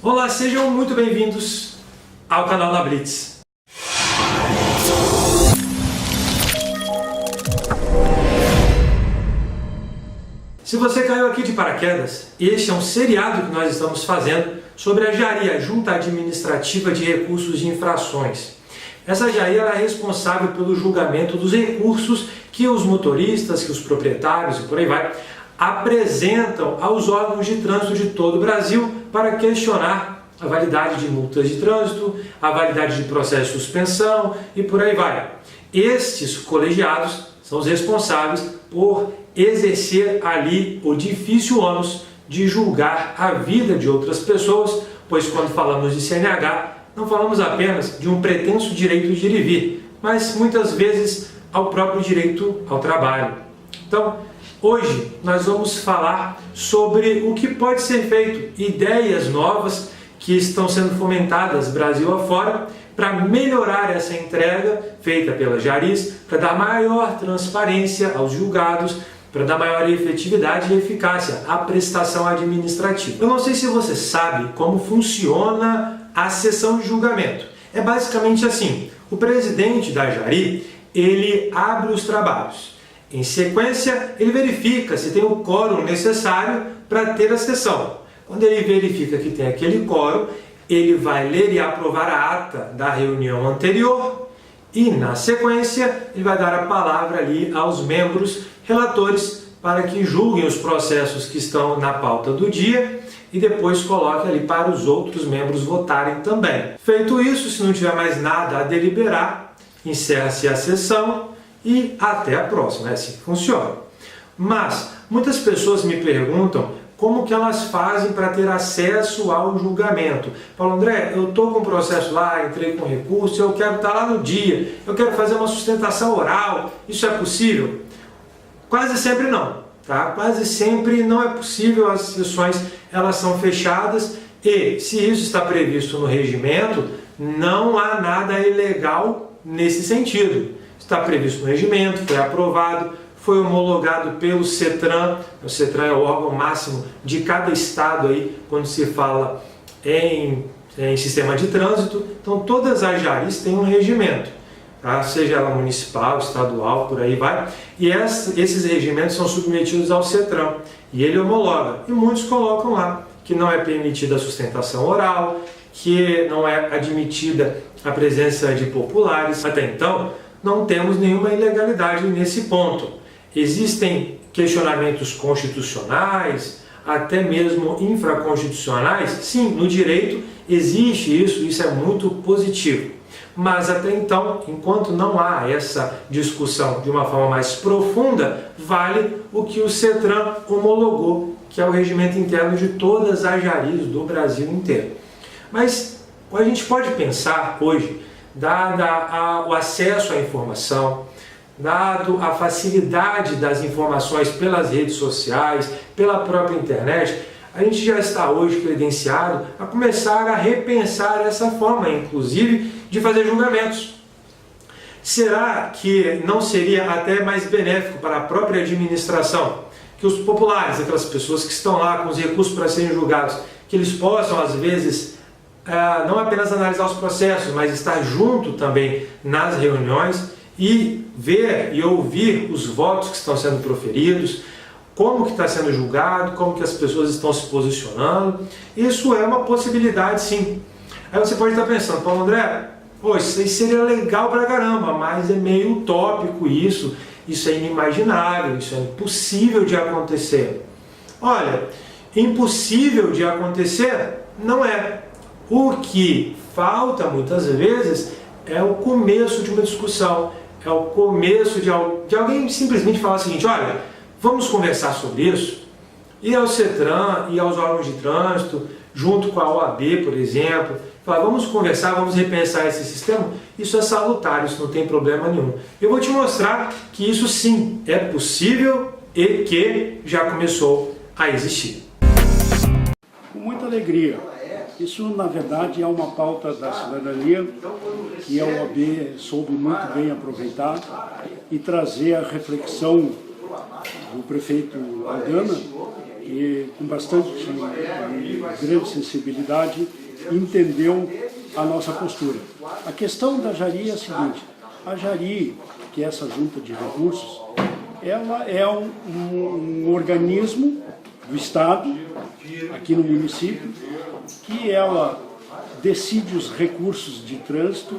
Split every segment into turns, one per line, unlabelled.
Olá, sejam muito bem-vindos ao canal da Blitz. Se você caiu aqui de paraquedas, este é um seriado que nós estamos fazendo sobre a JARI, a Junta Administrativa de Recursos de Infrações. Essa JARI é responsável pelo julgamento dos recursos que os motoristas, que os proprietários e por aí vai, apresentam aos órgãos de trânsito de todo o Brasil para questionar a validade de multas de trânsito, a validade de processo de suspensão e por aí vai. Estes colegiados são os responsáveis por exercer ali o difícil ônus de julgar a vida de outras pessoas, pois quando falamos de CNH, não falamos apenas de um pretenso direito de ir e vir, mas muitas vezes ao próprio direito ao trabalho. Então, hoje nós vamos falar sobre o que pode ser feito, ideias novas que estão sendo fomentadas Brasil afora para melhorar essa entrega feita pela JARIs, para dar maior transparência aos julgados, para dar maior efetividade e eficácia à prestação administrativa. Eu não sei se você sabe como funciona a sessão de julgamento. É basicamente assim: o presidente da JARI, ele abre os trabalhos. Em sequência, ele verifica se tem o quórum necessário para ter a sessão. Quando ele verifica que tem aquele quórum, ele vai ler e aprovar a ata da reunião anterior e, na sequência, ele vai dar a palavra ali aos membros relatores para que julguem os processos que estão na pauta do dia e depois coloque ali para os outros membros votarem também. Feito isso, se não tiver mais nada a deliberar, encerra-se a sessão e até a próxima. É assim que funciona. Mas muitas pessoas me perguntam como que elas fazem para ter acesso ao julgamento. Paulo André, eu estou com o processo lá, entrei com recurso, eu quero estar lá no dia, eu quero fazer uma sustentação oral, isso é possível? Quase sempre não, tá? Quase sempre não é possível, as sessões elas são fechadas e, se isso está previsto no regimento, não há nada ilegal nesse sentido. Está previsto no regimento, foi aprovado, foi homologado pelo CETRAN. O CETRAN é o órgão máximo de cada estado aí quando se fala em sistema de trânsito. Então todas as JARIs têm um regimento, tá? Seja ela municipal, estadual, por aí vai. E esses regimentos são submetidos ao CETRAN e ele homologa. E muitos colocam lá que não é permitida a sustentação oral, que não é admitida a presença de populares. Até então não temos nenhuma ilegalidade nesse ponto. Existem questionamentos constitucionais, até mesmo infraconstitucionais. Sim, no direito existe isso é muito positivo. Mas até então, enquanto não há essa discussão de uma forma mais profunda, vale o que o CETRAN homologou, que é o regimento interno de todas as JARIs do Brasil inteiro. Mas a gente pode pensar hoje, dado o acesso à informação, dado a facilidade das informações pelas redes sociais, pela própria internet, a gente já está hoje credenciado a começar a repensar essa forma, inclusive, de fazer julgamentos. Será que não seria até mais benéfico para a própria administração que os populares, aquelas pessoas que estão lá com os recursos para serem julgados, que eles possam, às vezes, não apenas analisar os processos, mas estar junto também nas reuniões e ver e ouvir os votos que estão sendo proferidos, como que está sendo julgado, como que as pessoas estão se posicionando. Isso é uma possibilidade, sim. Aí você pode estar pensando, Paulo André, isso aí seria legal pra caramba, mas é meio utópico isso é inimaginável, isso é impossível de acontecer. Olha, impossível de acontecer não é. O que falta muitas vezes é o começo de uma discussão, é o começo de alguém simplesmente falar o seguinte: olha, vamos conversar sobre isso, ir ao CETRAN, ir aos órgãos de trânsito, junto com a OAB, por exemplo, falar, vamos conversar, vamos repensar esse sistema. Isso é salutar, isso não tem problema nenhum. Eu vou te mostrar que isso sim é possível e que já começou a existir.
Com muita alegria. Isso, na verdade, é uma pauta da cidadania que a OAB soube muito bem aproveitar e trazer a reflexão do prefeito Aldana que com bastante grande sensibilidade entendeu a nossa postura. A questão da Jari é a seguinte: a Jari, que é essa junta de recursos, ela é um organismo do Estado, aqui no município, que ela decide os recursos de trânsito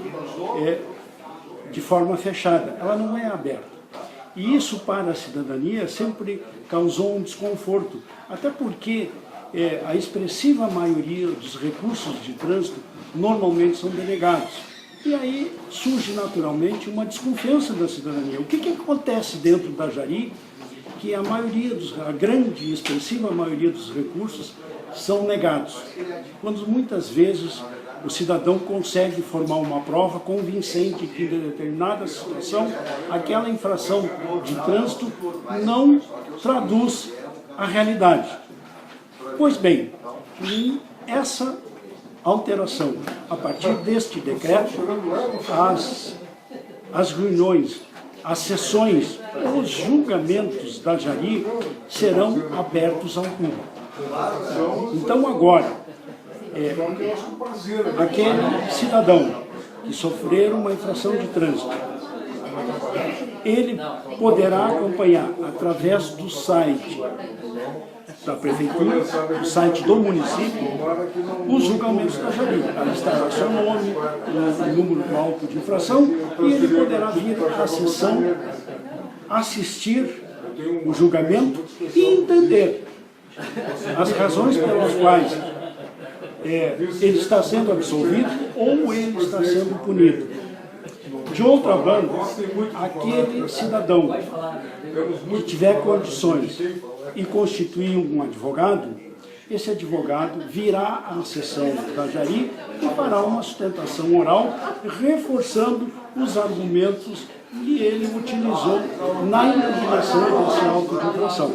de forma fechada, ela não é aberta. E isso para a cidadania sempre causou um desconforto, até porque a expressiva maioria dos recursos de trânsito normalmente são denegados. E aí surge naturalmente uma desconfiança da cidadania. O que acontece dentro da Jari? Que a grande e expressiva maioria dos recursos são negados, quando muitas vezes o cidadão consegue formar uma prova convincente que em determinada situação aquela infração de trânsito não traduz a realidade. Pois bem, essa alteração, a partir deste decreto, as reuniões, as sessões, os julgamentos da Jari serão abertos ao público. Então agora, aquele cidadão que sofrer uma infração de trânsito, ele poderá acompanhar através do site da Prefeitura, do site do município, os julgamentos da Jari. Ali estará seu nome, o número do auto de infração, e ele poderá vir à sessão, assistir o julgamento e entender as razões pelas quais ele está sendo absolvido ou ele está sendo punido. De outra banda, aquele cidadão que tiver condições e constituir um advogado, esse advogado virá à sessão da Jari e fará uma sustentação oral, reforçando os argumentos que ele utilizou na impugnação desse auto de infração.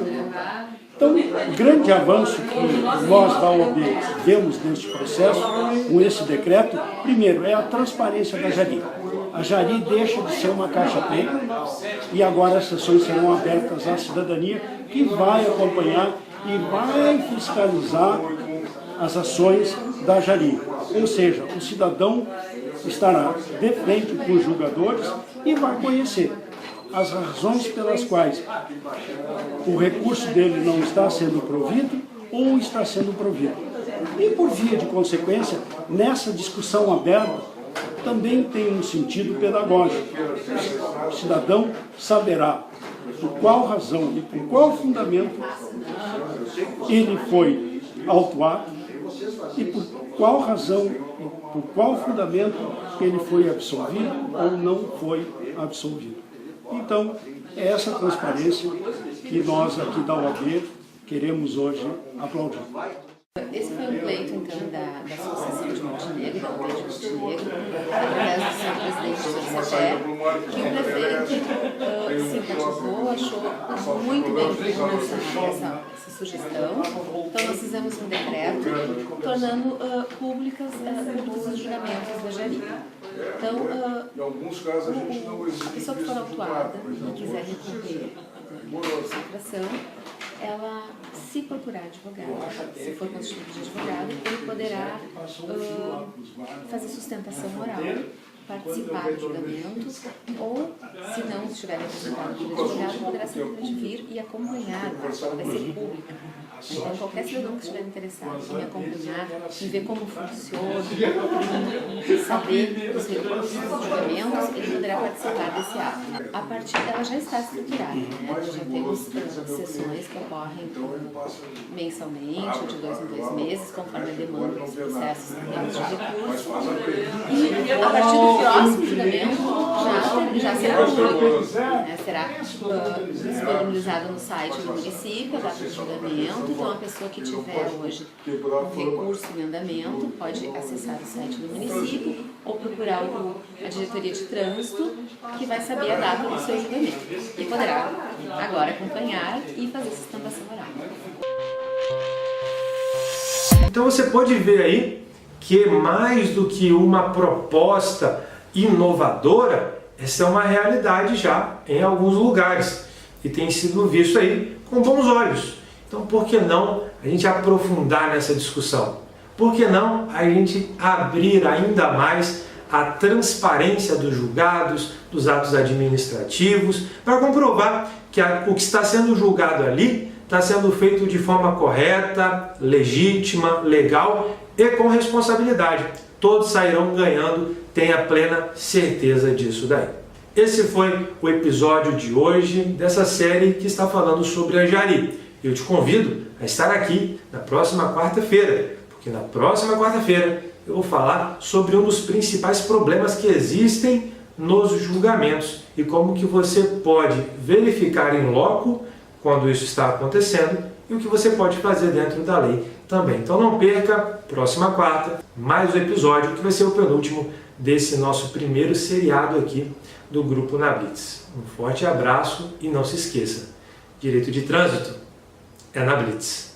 Então, o grande avanço que nós da OAB vemos neste processo, com esse decreto, primeiro, é a transparência da Jari. A Jari deixa de ser uma caixa preta e agora as sessões serão abertas à cidadania, que vai acompanhar e vai fiscalizar as ações da Jari. Ou seja, o cidadão estará de frente com os julgadores e vai conhecer as razões pelas quais o recurso dele não está sendo provido ou está sendo provido. E por via de consequência, nessa discussão aberta, também tem um sentido pedagógico. O cidadão saberá por qual razão e por qual fundamento ele foi autuado e por qual razão e por qual fundamento ele foi absolvido ou não foi absolvido. Então, é essa transparência que nós aqui da OAB queremos hoje aplaudir.
Esse foi um pleito, então, da Associação de Montenegro, da UP de Montenegro, através do seu presidente do CETER, que o prefeito simpatizou, achou muito bem essa sugestão. Então, nós fizemos um decreto tornando públicos os julgamentos da Jari. Então, a pessoa que for autuada e quiser recorrer dessa infração, ela, se procurar advogado, se for constituído de advogado, ele poderá fazer sustentação oral, participar do julgamento, ou, se não estiver representado pelo advogado, poderá simplesmente vir e acompanhar, vai ser pública. Então, qualquer cidadão que estiver interessado em me acompanhar, em ver como funciona, em saber os recursos dos julgamentos, ele poderá participar desse ato. A partir dela já está estruturada, né? Já temos sessões que ocorrem mensalmente, ou de 2 em 2 meses, conforme a demanda dos processos que temos de recurso. E a partir do próximo julgamento já será público, né? Será disponibilizado no site do município, a data de julgamento. Então, a pessoa que tiver hoje um recurso em andamento pode acessar o site do município ou procurar a diretoria de trânsito, que vai saber a data do seu julgamento. E poderá agora acompanhar e fazer sustentação oral.
Então você pode ver aí que mais do que uma proposta inovadora, essa é uma realidade já em alguns lugares e tem sido visto aí com bons olhos. Então, por que não a gente aprofundar nessa discussão? Por que não a gente abrir ainda mais a transparência dos julgados, dos atos administrativos, para comprovar que o que está sendo julgado ali está sendo feito de forma correta, legítima, legal e com responsabilidade. Todos sairão ganhando, tenha plena certeza disso daí. Esse foi o episódio de hoje dessa série que está falando sobre a Jari. Eu te convido a estar aqui na próxima quarta-feira, porque na próxima quarta-feira eu vou falar sobre um dos principais problemas que existem nos julgamentos e como que você pode verificar em loco quando isso está acontecendo e o que você pode fazer dentro da lei também. Então não perca, próxima quarta, mais um episódio que vai ser o penúltimo desse nosso primeiro seriado aqui do Grupo na Blitz. Um forte abraço e não se esqueça, direito de trânsito é na Blitz.